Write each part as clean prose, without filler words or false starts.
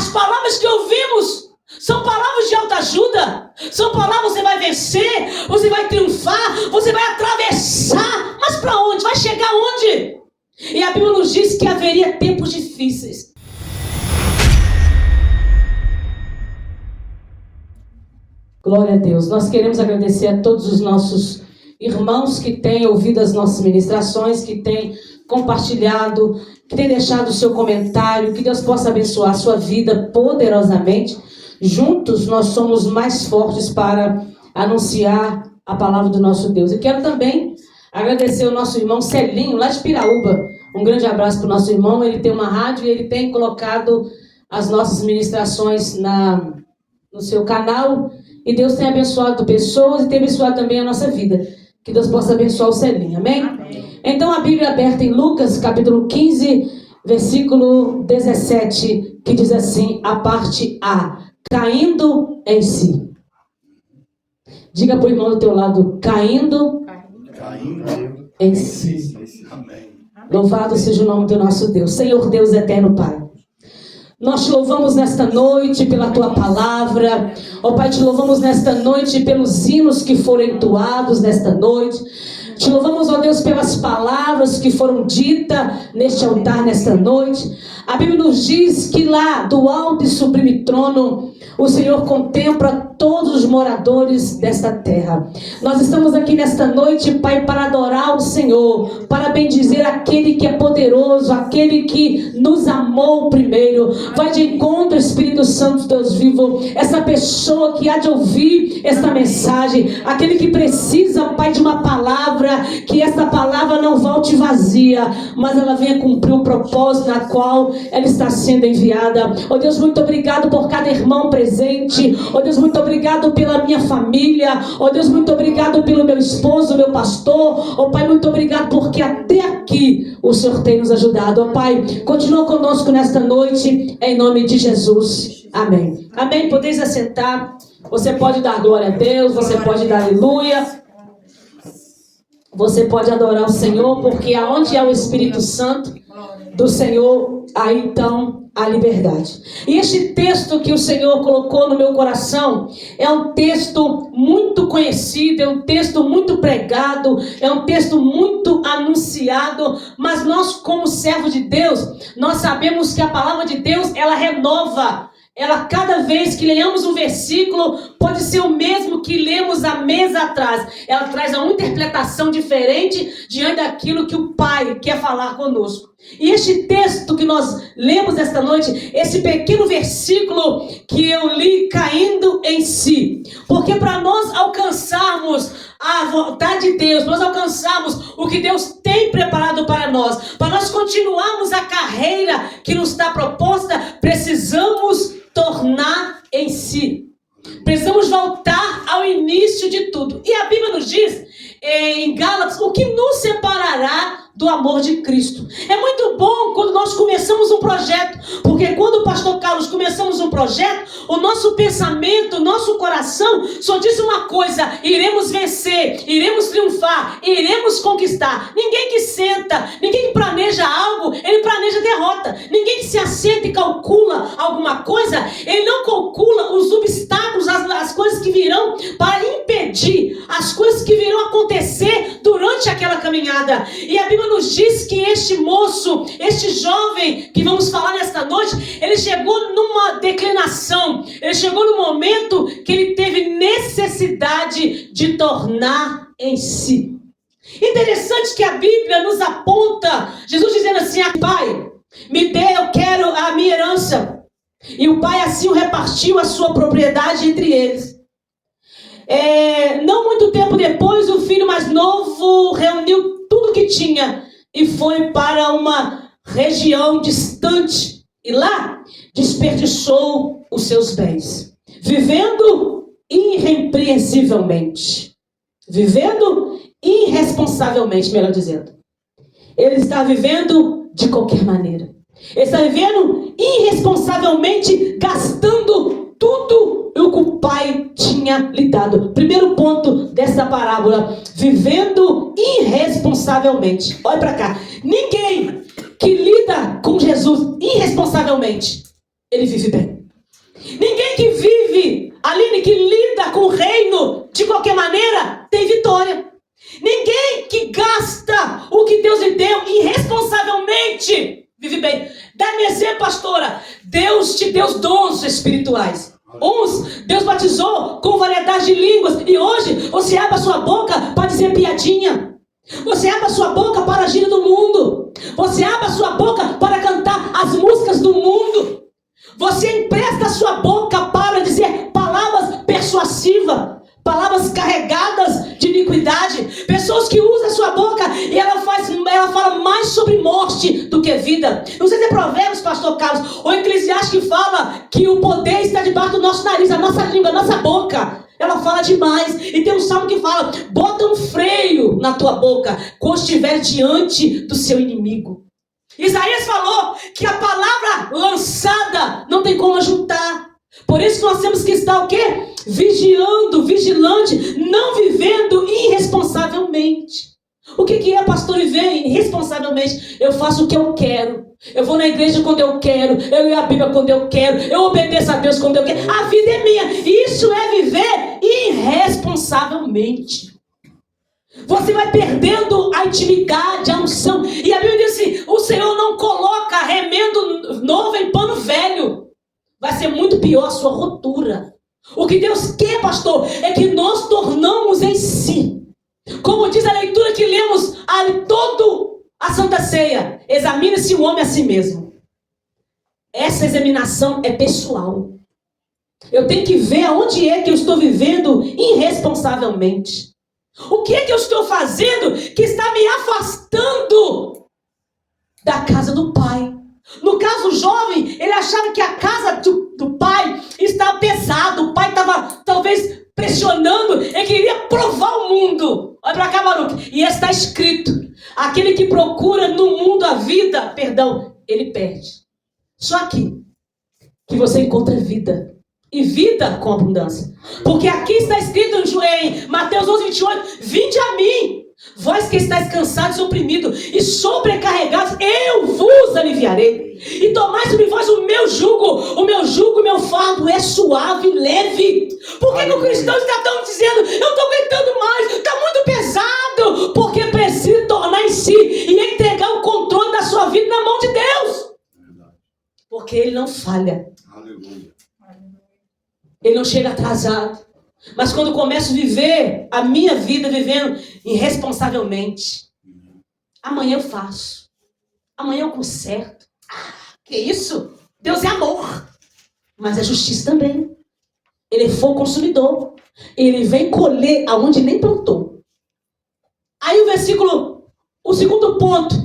As palavras que ouvimos são palavras de autoajuda. São palavras: você vai vencer, você vai triunfar, você vai atravessar. Mas para onde? Vai chegar onde? E a Bíblia nos diz que haveria tempos difíceis. Glória a Deus. Nós queremos agradecer a todos os nossos irmãos que têm ouvido as nossas ministrações, que têm compartilhado, que têm deixado o seu comentário. Que Deus possa abençoar a sua vida poderosamente. Juntos nós somos mais fortes para anunciar a palavra do nosso Deus. E quero também agradecer ao nosso irmão Celinho, lá de Piraúba. Um grande abraço para o nosso irmão. Ele tem uma rádio e ele tem colocado as nossas ministrações no seu canal. E Deus tem abençoado pessoas e tem abençoado também a nossa vida. Que Deus possa abençoar o Celinho, amém? Amém. Então a Bíblia é aberta em Lucas, capítulo 15, versículo 17, que diz assim, a parte A: caindo em si. Diga para o irmão do teu lado: caindo em si. Amém. Louvado seja o nome do nosso Deus. Senhor Deus eterno Pai, nós te louvamos nesta noite pela tua palavra. Ó Pai, te louvamos nesta noite pelos hinos que foram entoados nesta noite. Te louvamos, ó Deus, pelas palavras que foram ditas neste altar nesta noite. A Bíblia nos diz que lá do alto e sublime trono o Senhor contempla todos os moradores desta terra. Nós estamos aqui nesta noite, Pai, para adorar o Senhor, para bendizer aquele que é poderoso, aquele que nos amou primeiro. Vai de encontro, Espírito Santo, Deus vivo, essa pessoa que há de ouvir esta mensagem, aquele que precisa, Pai, de uma palavra, que essa palavra não volte vazia, mas ela venha cumprir o propósito na qual ela está sendo enviada. Ó Deus, muito obrigado por cada irmão presente. Ó Deus, muito obrigado pela minha família. Ó Deus, muito obrigado pelo meu esposo, meu pastor. Ó Pai, muito obrigado porque até aqui o Senhor tem nos ajudado. Ó Pai, continua conosco nesta noite, em nome de Jesus. Amém. Amém. Podeis assentar. Você pode dar glória a Deus, você pode dar aleluia. Você pode adorar o Senhor, porque aonde há o Espírito Santo do Senhor, aí então a liberdade. E este texto que o Senhor colocou no meu coração é um texto muito conhecido, é um texto muito pregado, é um texto muito anunciado, mas nós, como servos de Deus, nós sabemos que a palavra de Deus, ela renova. Ela, cada vez que leamos um versículo, pode ser o mesmo que lemos há meses atrás. Ela traz uma interpretação diferente diante daquilo que o Pai quer falar conosco. E este texto que nós lemos esta noite, esse pequeno versículo que eu li, caindo em si. Porque para nós alcançarmos a vontade de Deus, nós alcançarmos o que Deus tem preparado para nós continuarmos a carreira que nos está proposta, precisamos tornar em si. Precisamos voltar ao início de tudo. E a Bíblia nos diz em Gálatas o que nos separará do amor de Cristo. É muito bom quando nós começamos um projeto, porque quando o pastor Carlos começamos um projeto, o nosso pensamento, o nosso coração só diz uma coisa: iremos vencer, iremos triunfar, iremos conquistar. Ninguém que senta, ninguém que planeja algo, ele planeja derrota. Ninguém que se assenta e calcula alguma coisa, ele não calcula os obstáculos, as coisas que virão para impedir, as coisas que virão acontecer durante aquela caminhada. E a Bíblia nos diz que este moço, este jovem que vamos falar nesta noite, ele chegou numa declinação, ele chegou no momento que ele teve necessidade de tornar em si. Interessante que a Bíblia nos aponta, Jesus dizendo assim: Pai, me dê, eu quero a minha herança. E o pai assim o repartiu a sua propriedade entre eles. Não muito tempo depois, o filho mais novo reuniu tudo que tinha e foi para uma região distante. E lá desperdiçou os seus bens, vivendo irrepreensivelmente. Vivendo irresponsavelmente, melhor dizendo. Ele está vivendo de qualquer maneira. Ele está vivendo irresponsavelmente, gastando tudo o que o pai tinha lhe dado. Primeiro ponto dessa parábola: vivendo irresponsavelmente. Olha para cá. Ninguém que lida com Jesus irresponsavelmente ele vive bem. Ninguém que vive, Aline, que lida com o reino de qualquer maneira, tem vitória. Ninguém que gasta o que Deus lhe deu irresponsavelmente vive bem. Dá-me exemplo, pastora. Deus te deu dons espirituais. Uns, Deus batizou com variedade de línguas. E hoje, você abre a sua boca para dizer piadinha. Você abre a sua boca para a gíria do mundo. Você abre a sua boca para cantar as músicas do mundo. Você empresta a sua boca para dizer palavras persuasivas, palavras carregadas de iniquidade. Pessoas que usam a sua boca e ela fala mais sobre morte do que vida. Não sei se é Provérbios, pastor Carlos, ou Eclesiastes, que fala que o poder está debaixo do nosso nariz, a nossa língua, a nossa boca. Ela fala demais. E tem um salmo que fala: bota um freio na tua boca quando estiver diante do seu inimigo. Isaías falou que a palavra lançada não tem como ajuntar. Por isso nós temos que estar o quê? Vigiando, vigilante, não vivendo irresponsavelmente. O que é, pastor, viver irresponsavelmente? Eu faço o que eu quero. Eu vou na igreja quando eu quero. Eu leio a Bíblia quando eu quero. Eu obedeço a Deus quando eu quero. A vida é minha. Isso é viver irresponsavelmente. Você vai perdendo a intimidade, a unção. E a Bíblia diz assim: o Senhor não coloca remendo novo em pano velho. Vai ser muito pior a sua rotura. O que Deus quer, pastor, é que nós tornamos em si. Como diz a leitura que lemos ali todo a Santa Ceia: examine-se o homem a si mesmo. Essa examinação é pessoal. Eu tenho que ver aonde é que eu estou vivendo irresponsavelmente. O que é que eu estou fazendo que está me afastando da casa do Pai? No caso, o jovem, ele achava que a casa do pai estava pesada. O pai estava, talvez, pressionando. Ele queria provar o mundo. Olha para cá, Baruque. E está escrito: aquele que procura no mundo a vida, ele perde. Só aqui que você encontra vida. E vida com abundância. Porque aqui está escrito em Mateus 11:28: vinde a mim, vós que estáis cansados e oprimidos e sobrecarregados, eu vos aliviarei. E tomai sobre vós o meu jugo, meu fardo é suave e leve. Por que o cristão está tão dizendo: eu estou aguentando mais, está muito pesado? Porque precisa tornar em si e entregar o controle da sua vida na mão de Deus. Porque Ele não falha. Aleluia. Ele não chega atrasado. Mas quando eu começo a viver a minha vida vivendo irresponsavelmente, amanhã eu faço, amanhã eu conserto. Que isso? Deus é amor, mas é justiça também. Ele é fogo consumidor. Ele vem colher aonde nem plantou. Aí o segundo ponto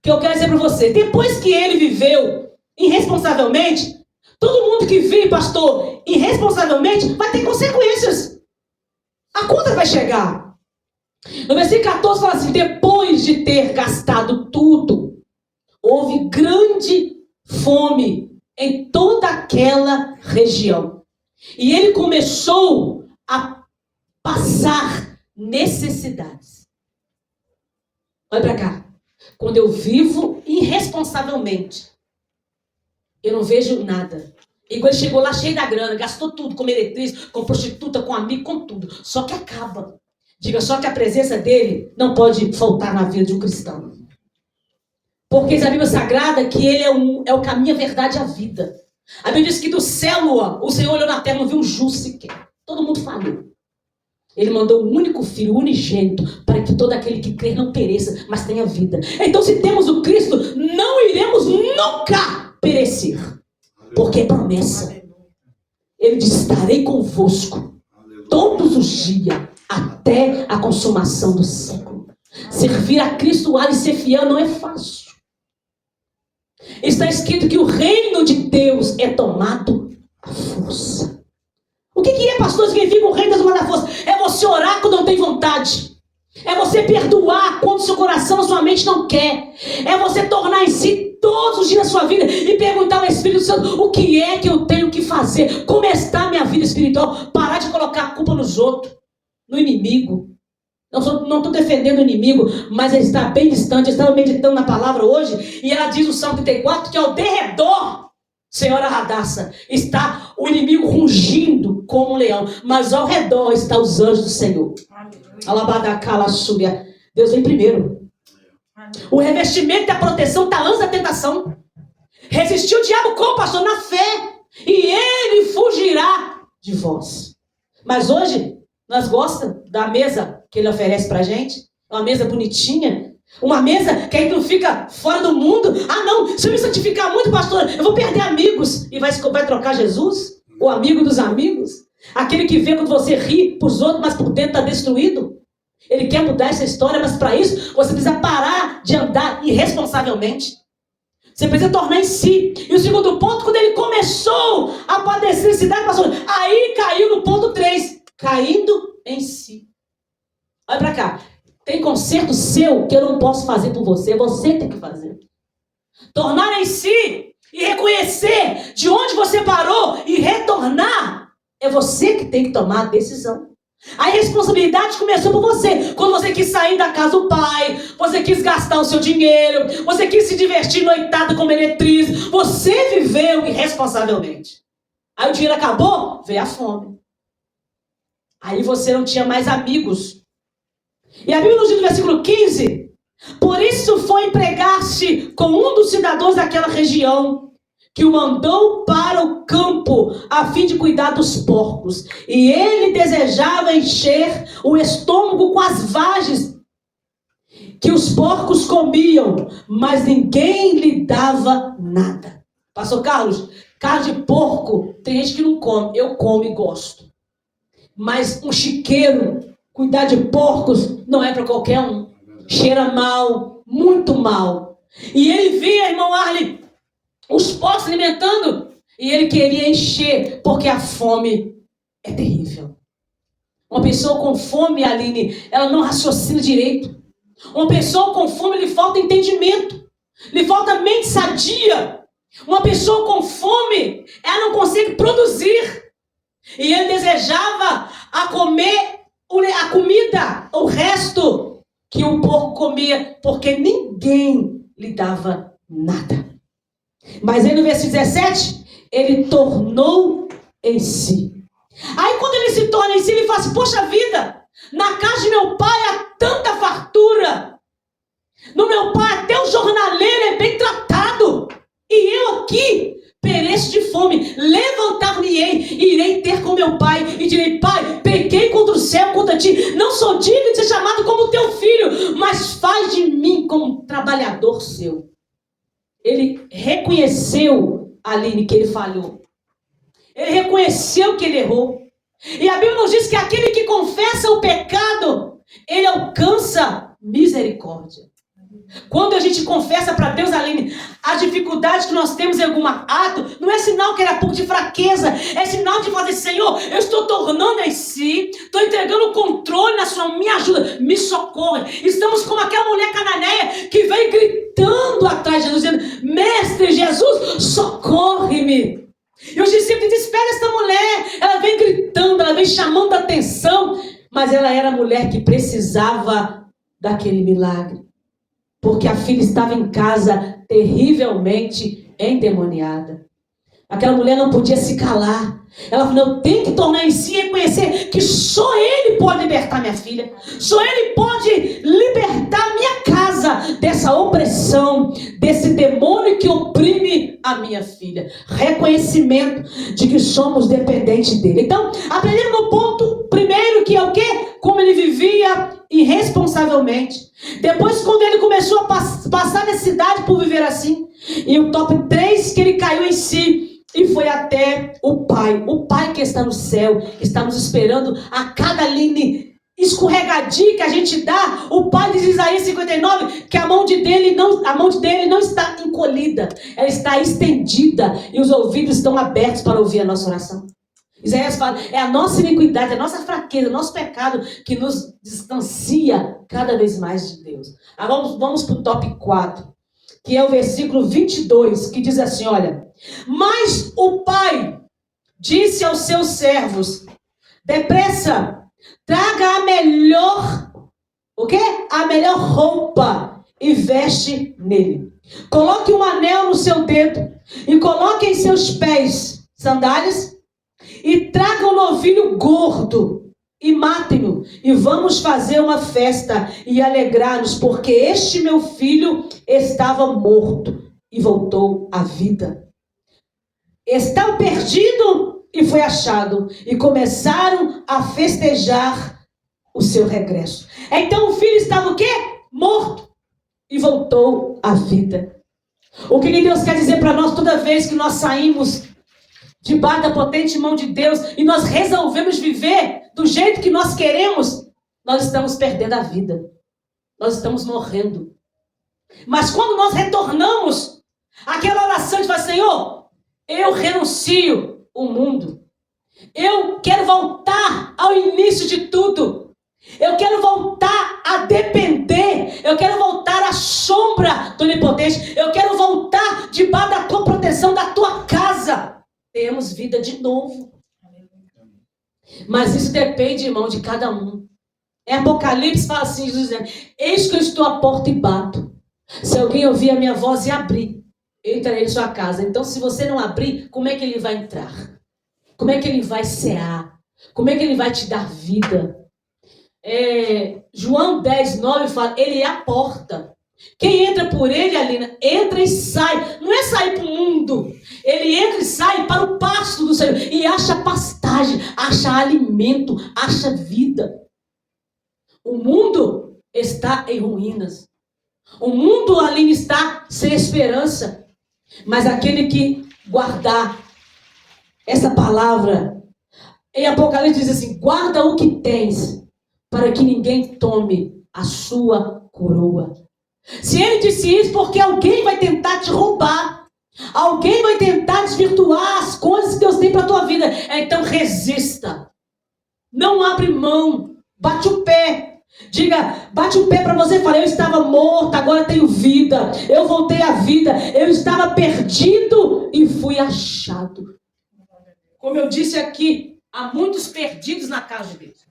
que eu quero dizer para você: depois que ele viveu irresponsavelmente, todo mundo que vive, pastor, irresponsavelmente, vai ter consequências. A conta vai chegar. No versículo 14 fala assim: depois de ter gastado tudo, houve grande fome em toda aquela região. E ele começou a passar necessidades. Olha para cá. Quando eu vivo irresponsavelmente, eu não vejo nada. E quando ele chegou lá cheio da grana, gastou tudo, com meretriz, com prostituta, com amigo, com tudo. Só que acaba. Diga, só que a presença dele não pode faltar na vida de um cristão. Porque diz a Bíblia Sagrada que ele é o caminho, a verdade e a vida. A Bíblia diz que do céu, o Senhor olhou na terra, não viu um justo sequer. Todo mundo falhou. Ele mandou o único filho, o unigênito, para que todo aquele que crer não pereça, mas tenha vida. Então, se temos o Cristo, não iremos nunca perecer. Porque é promessa. Ele diz: estarei convosco todos os dias, até a consumação do século. Servir a Cristo e ser fiel não é fácil. Está escrito que o reino de Deus é tomado à força. O que é, pastor, significa o reino de Deus tomado à força? É você orar quando não tem vontade. É você perdoar quando seu coração, sua mente não quer. É você tornar em si todos os dias da sua vida e perguntar ao Espírito Santo: o que é que eu tenho que fazer? Como está a minha vida espiritual? Parar de colocar a culpa nos outros, no inimigo. Não estou defendendo o inimigo, mas ele está bem distante. Eu estava meditando na palavra hoje e ela diz no Salmo 34 que ao derredor Senhora Radassa, está o inimigo rugindo como um leão, mas ao redor estão os anjos do Senhor. Alabadacala súria. Deus vem primeiro. O revestimento e a proteção está antes da tentação. Resistiu o diabo como, pastor? Na fé. E ele fugirá de vós. Mas hoje, nós gostamos da mesa que ele oferece pra gente. Uma mesa bonitinha. Uma mesa que a gente não fica fora do mundo. Ah, não, se eu me santificar muito, pastor, eu vou perder amigos. E vai trocar Jesus? O amigo dos amigos? Aquele que vê quando você ri pros outros, mas por dentro está destruído. Ele quer mudar essa história, mas para isso você precisa parar de andar irresponsavelmente. Você precisa tornar em si. E o segundo ponto, quando ele começou a padecer cidade, pastor, aí caiu no ponto 3. Caindo em si. Olha para cá. Tem conserto seu que eu não posso fazer por você. Você tem que fazer. Tornar em si e reconhecer de onde você parou e retornar. É você que tem que tomar a decisão. A responsabilidade começou por você. Quando você quis sair da casa do pai, você quis gastar o seu dinheiro, você quis se divertir noitada como meretriz, você viveu irresponsavelmente. Aí o dinheiro acabou, veio a fome. Aí você não tinha mais amigos. E a Bíblia nos diz no versículo 15: por isso foi empregar-se com um dos cidadãos daquela região, que o mandou para o campo a fim de cuidar dos porcos. E ele desejava encher o estômago com as vagens que os porcos comiam, mas ninguém lhe dava nada. Pastor Carlos, carne de porco, tem gente que não come. Eu como e gosto. Mas um chiqueiro, cuidar de porcos, não é para qualquer um. Cheira mal, muito mal. E ele via, irmão Arley, os porcos se alimentando, e ele queria encher, porque a fome é terrível. Uma pessoa com fome, Aline, ela não raciocina direito. Uma pessoa com fome, lhe falta entendimento, lhe falta mente sadia. Uma pessoa com fome, ela não consegue produzir. E ele desejava a comer a comida, o resto que o porco comia, porque ninguém lhe dava nada. Mas aí no versículo 17, ele tornou em si. Aí quando ele se torna em si, ele fala assim: poxa vida, na casa de meu pai há tanta fartura. No meu pai até o jornaleiro é bem tratado. E eu aqui pereço de fome. Levantar-me-ei e irei ter com meu pai. E direi: pai, pequei contra o céu, contra ti. Não sou digno de ser chamado como teu filho, mas faz de mim como um trabalhador seu. Ele reconheceu, Aline, que ele falhou. Ele reconheceu que ele errou. E a Bíblia nos diz que aquele que confessa o pecado, ele alcança misericórdia. Quando a gente confessa para Deus, Aline, a dificuldade que nós temos em algum ato, não é sinal que era pouco de fraqueza, é sinal de fazer: Senhor, eu estou tornando em si, estou entregando o controle na sua, me ajuda, me socorre. Estamos como aquela mulher cananeia que veio gritando atrás de Jesus, dizendo: Mestre Jesus, socorre-me. E os discípulos dizem: espera essa mulher, ela vem gritando, ela vem chamando a atenção, mas ela era a mulher que precisava daquele milagre. Porque a filha estava em casa terrivelmente endemoniada. Aquela mulher não podia se calar. Ela falou: eu tenho que tornar em si e reconhecer que só Ele pode libertar minha filha. Só Ele pode libertar minha casa dessa opressão, desse demônio que oprime a minha filha. Reconhecimento de que somos dependentes dele. Então, aprendemos no ponto primeiro, que é o quê? Como ele vivia irresponsavelmente. Depois, quando ele começou a passar necessidade por viver assim. E o top 3, que ele caiu em si e foi até o Pai que está no céu, que está nos esperando a cada linha escorregadia que a gente dá. O Pai diz em Isaías 59 que a mão dele não está encolhida, ela está estendida e os ouvidos estão abertos para ouvir a nossa oração. Isaías fala: é a nossa iniquidade, a nossa fraqueza, o nosso pecado que nos distancia cada vez mais de Deus. Agora vamos para o top 4, que é o versículo 22, que diz assim: olha, mas o pai disse aos seus servos: depressa, traga a melhor, o quê? A melhor roupa e veste nele. Coloque um anel no seu dedo e coloquem em seus pés sandálias, e tragam um novilho gordo, e matem-no, e vamos fazer uma festa e alegrar-nos, porque este meu filho estava morto e voltou à vida. Estava perdido e foi achado, e começaram a festejar o seu regresso. Então o filho estava o quê? Morto e voltou à vida. O que Deus quer dizer para nós toda vez que nós saímos debaixo da potente mão de Deus e nós resolvemos viver do jeito que nós queremos, nós estamos perdendo a vida. Nós estamos morrendo. Mas quando nós retornamos àquela oração de falar, Senhor, eu renuncio o mundo. Eu quero voltar ao início de tudo. Eu quero voltar a depender. Eu quero voltar à sombra do Onipotente. Eu quero voltar debaixo da tua proteção, da tua casa. Temos vida de novo. Mas isso depende, irmão, de cada um. Em Apocalipse fala assim, Jesus dizendo, eis que eu estou à porta e bato. Se alguém ouvir a minha voz e abrir, eu entrarei em sua casa. Então, se você não abrir, como é que ele vai entrar? Como é que ele vai cear? Como é que ele vai te dar vida? João 10:9 fala, ele é a porta. Quem entra por ele, Alina, entra e sai. Não é sair para o mundo. Ele entra e sai para o pasto do Senhor. E acha pastagem, acha alimento, acha vida. O mundo está em ruínas. O mundo, Aline, está sem esperança. Mas aquele que guardar essa palavra, em Apocalipse diz assim, guarda o que tens, para que ninguém tome a sua coroa. Se ele disse isso, porque alguém vai tentar te roubar. Alguém vai tentar desvirtuar as coisas que Deus tem para a tua vida. Então resista. Não abre mão. Bate o pé. Diga, bate o pé para você falar, eu estava morto, agora tenho vida. Eu voltei à vida. Eu estava perdido e fui achado. Como eu disse aqui, há muitos perdidos na casa de Deus.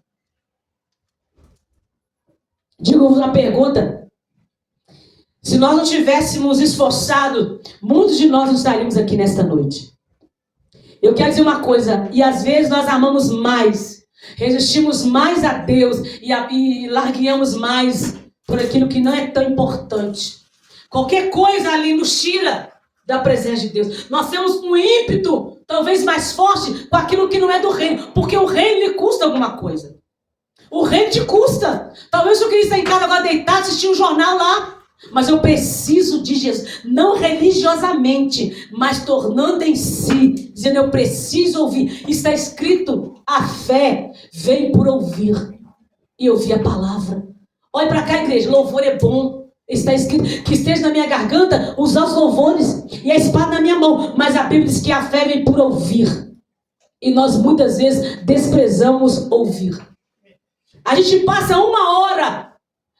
Digo-vos uma pergunta. Se nós não tivéssemos esforçado, muitos de nós não estaríamos aqui nesta noite. Eu quero dizer uma coisa, e às vezes nós amamos mais, resistimos mais a Deus e largueamos mais por aquilo que não é tão importante. Qualquer coisa ali nos tira da presença de Deus. Nós temos um ímpeto, talvez mais forte, com aquilo que não é do reino, porque o reino lhe custa alguma coisa. O reino te custa. Talvez eu queria estar em casa agora deitado, assistir um jornal lá. Mas eu preciso de Jesus, não religiosamente, mas tornando em si, dizendo eu preciso ouvir. Está escrito, a fé vem por ouvir e ouvir a palavra. Olha para cá, igreja, louvor é bom. Está escrito que esteja na minha garganta usar os louvores e a espada na minha mão. Mas a Bíblia diz que a fé vem por ouvir. E nós muitas vezes desprezamos ouvir. A gente passa 1 hora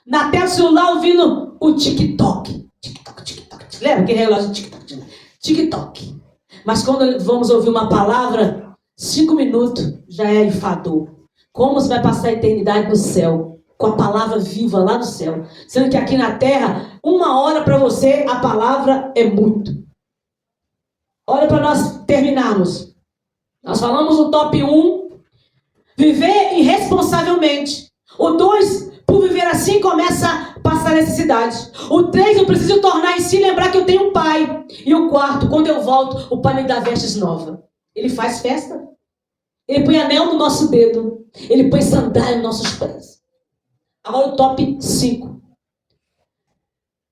na tela do celular ouvindo o TikTok. TikTok, TikTok. Lembra aquele relógio TikTok? TikTok. Mas quando vamos ouvir uma palavra, 5 minutos já é enfador. Como você vai passar a eternidade no céu? Com a palavra viva lá no céu. Sendo que aqui na terra, 1 hora para você, a palavra é muito. Olha para nós terminarmos. Nós falamos o top 1, viver irresponsavelmente. O 2, por viver assim, começa a passar necessidade. O 3, eu preciso tornar em si, lembrar que eu tenho um pai. E o 4, quando eu volto, o pai me dá vestes novas. Ele faz festa. Ele põe anel no nosso dedo. Ele põe sandália nos nossos pés. Agora o top 5.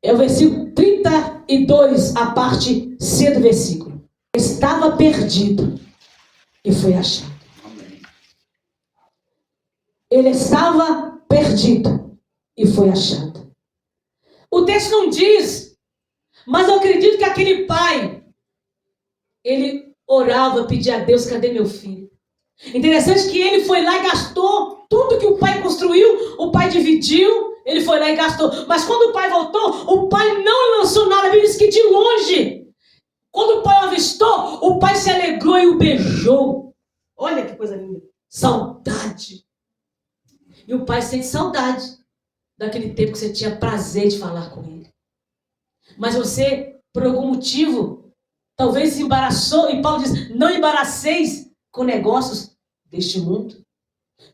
É o versículo 32, a parte C do versículo. Estava perdido e foi achado. Ele estava perdido e foi achado. O texto não diz, mas eu acredito que aquele pai, ele orava, pedia a Deus, cadê meu filho? Interessante que ele foi lá e gastou tudo que o pai construiu, o pai dividiu, ele foi lá e gastou. Mas quando o pai voltou, o pai não lançou nada. A Bíblia diz que de longe, quando o pai o avistou, o pai se alegrou e o beijou. Olha que coisa linda. Saudade. E o pai sente saudade daquele tempo que você tinha prazer de falar com ele. Mas você, por algum motivo, Talvez se embaraçou, e Paulo diz, não embaraceis com negócios deste mundo.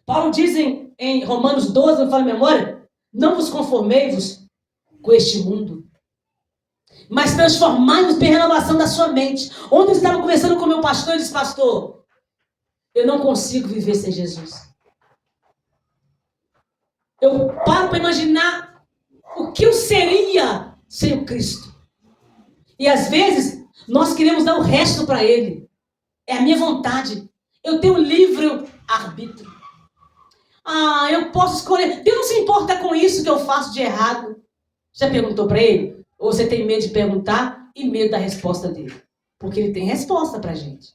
Paulo diz em Romanos 12, eu falo em memória, não vos conformei-vos com este mundo, mas transformai-vos pela renovação da sua mente. Ontem eu estava conversando com o meu pastor e disse, pastor, eu não consigo viver sem Jesus. Eu paro para imaginar o que eu seria sem o Cristo. E às vezes nós queremos dar o resto para Ele. É a minha vontade. Eu tenho livre arbítrio. Eu posso escolher. Deus não se importa com isso que eu faço de errado. Já perguntou para Ele? Ou você tem medo de perguntar e medo da resposta dele? Porque Ele tem resposta para a gente.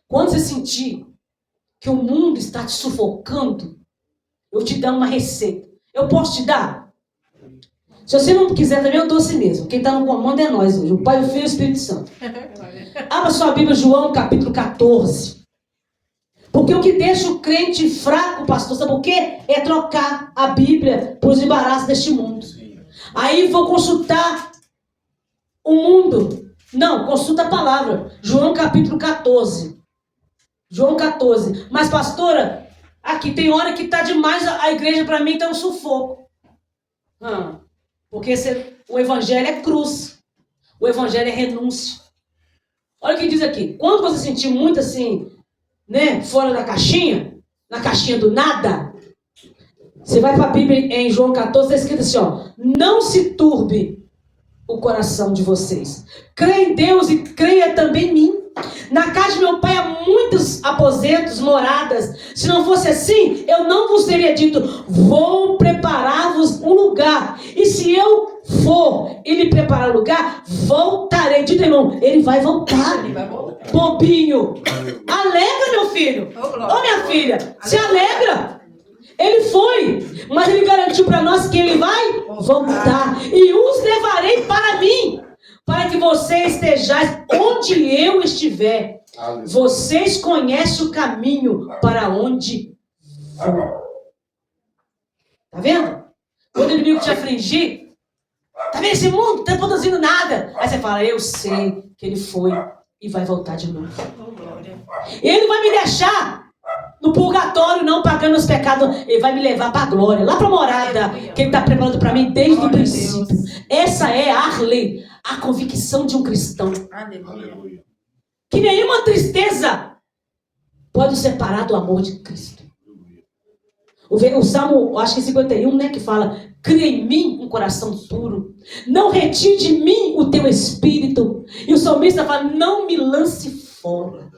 Quando você sentir que o mundo está te sufocando, eu te dou uma receita. Eu posso te dar? Se você não quiser também, eu dou assim mesmo. Quem está no comando é nós hoje. O Pai, o Filho e o Espírito Santo. Abra sua Bíblia, João, capítulo 14. Porque o que deixa o crente fraco, pastor, sabe o quê? É trocar a Bíblia por os embaraços deste mundo. Aí vou consultar o mundo. Não, consulta a palavra. João, capítulo 14. João 14. Mas, pastora, aqui tem hora que está demais a igreja para mim, está um sufoco. Porque o evangelho é cruz. O evangelho é renúncia. Olha o que diz aqui. Quando você sentir muito assim, né, fora da caixinha, na caixinha do nada, você vai para a Bíblia em João 14, está escrito assim, ó, não se turbe o coração de vocês. Creia em Deus e creia também em mim. Na casa de meu pai há muitos aposentos, moradas. Se não fosse assim, eu não vos teria dito, vou preparar-vos um lugar. E se eu for e lhe preparar um lugar, voltarei. Diga, irmão, ele vai voltar. Ele vai voltar. Bobinho. Alegra, meu filho. Ô, minha filha, se alegra. Ele foi, mas ele garantiu para nós que ele vai voltar. E os levarei para mim, para que vocês estejais onde eu estiver. Vocês conhecem o caminho para onde vou. Tá vendo? Quando o inimigo te afligir, tá vendo esse mundo? Não tá produzindo nada. Aí você fala, eu sei que ele foi e vai voltar de novo. Ele vai me deixar no purgatório, não pagando os pecados. Ele vai me levar para a glória, lá para a morada que ele está preparando para mim desde o princípio. Essa é a convicção de um cristão. Aleluia. Que nenhuma tristeza pode separar do amor de Cristo. O Salmo, acho que 51, né, que fala, cria em mim um coração puro, não retire de mim o teu espírito. E o salmista fala, não me lance fora.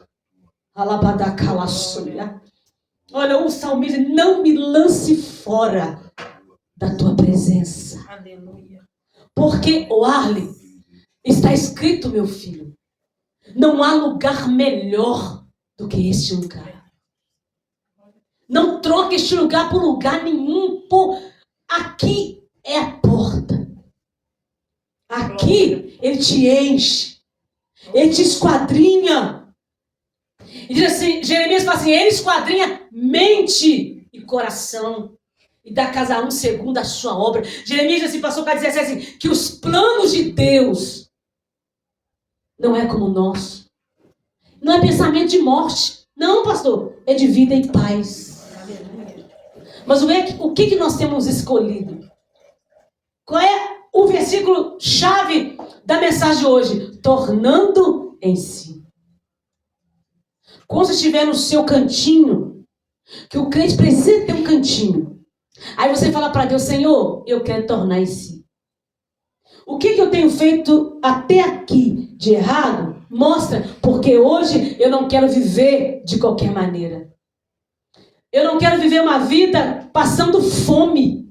Olha, o salmista, não me lance fora da tua presença. Aleluia. Porque, Arley, está escrito, meu filho, não há lugar melhor do que este lugar. Não troque este lugar por lugar nenhum. Aqui é a porta. Aqui ele te enche. Ele te esquadrinha. E diz assim, Jeremias fala assim, ele esquadrinha mente e coração. E dá a cada um segundo a sua obra. Jeremias assim, passou para dizer assim, que os planos de Deus não é como o nosso. Não é pensamento de morte. Não, pastor. É de vida e paz. Mas o que nós temos escolhido? Qual é o versículo chave da mensagem de hoje? Tornando em si. Quando você estiver no seu cantinho, que o crente precisa ter um cantinho. Aí você fala para Deus, Senhor, eu quero tornar em si. O que eu tenho feito até aqui de errado? Mostra, porque hoje eu não quero viver de qualquer maneira. Eu não quero viver uma vida passando fome.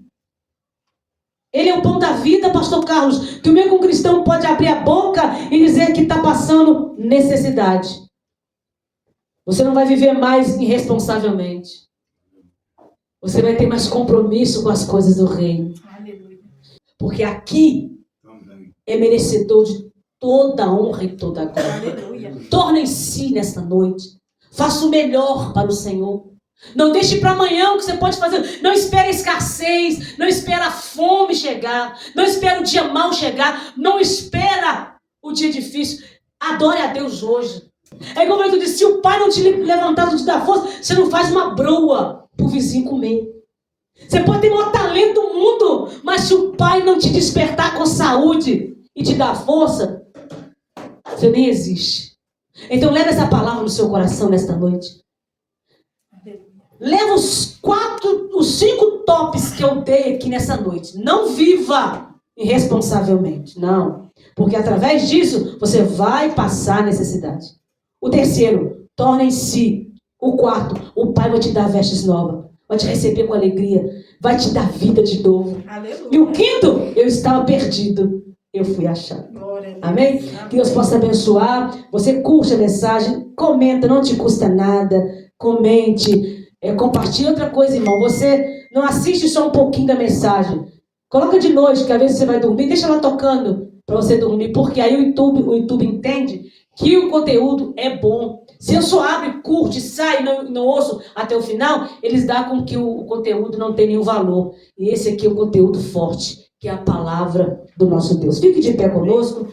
Ele é o pão da vida, pastor Carlos. Que o mesmo cristão pode abrir a boca e dizer que está passando necessidade. Você não vai viver mais irresponsavelmente. Você vai ter mais compromisso com as coisas do reino. Porque aqui é merecedor de toda honra e toda glória. Torna em si nesta noite. Faça o melhor para o Senhor. Não deixe para amanhã o que você pode fazer. Não espere a escassez. Não espere a fome chegar. Não espere o dia mau chegar. Não espera o dia difícil. Adore a Deus hoje. É como eu disse, se o pai não te levantar, não te dar força, você não faz uma broa pro vizinho comer. Você pode ter o maior talento do mundo, mas se o pai não te despertar com saúde e te dar força, você nem existe. Então leva essa palavra no seu coração nesta noite. Leva os 5 tops que eu dei aqui nessa noite. Não viva irresponsavelmente, não. Porque através disso, você vai passar necessidade. O terceiro, torna em si. O quarto, o pai vai te dar vestes novas. Vai te receber com alegria. Vai te dar vida de novo. Aleluia. E o quinto, eu estava perdido. Eu fui achado. Amém? Que Deus possa abençoar. Você curte a mensagem, comenta, não te custa nada. Comente. Compartilhe outra coisa, irmão. Você não assiste só um pouquinho da mensagem. Coloca de noite, que às vezes você vai dormir. Deixa ela tocando para você dormir. Porque aí o YouTube entende que o conteúdo é bom. Se eu só abro, curte, sai e não ouço até o final, eles dão com que o conteúdo não tem nenhum valor. E esse aqui é o conteúdo forte, que é a palavra do nosso Deus. Fique de pé conosco.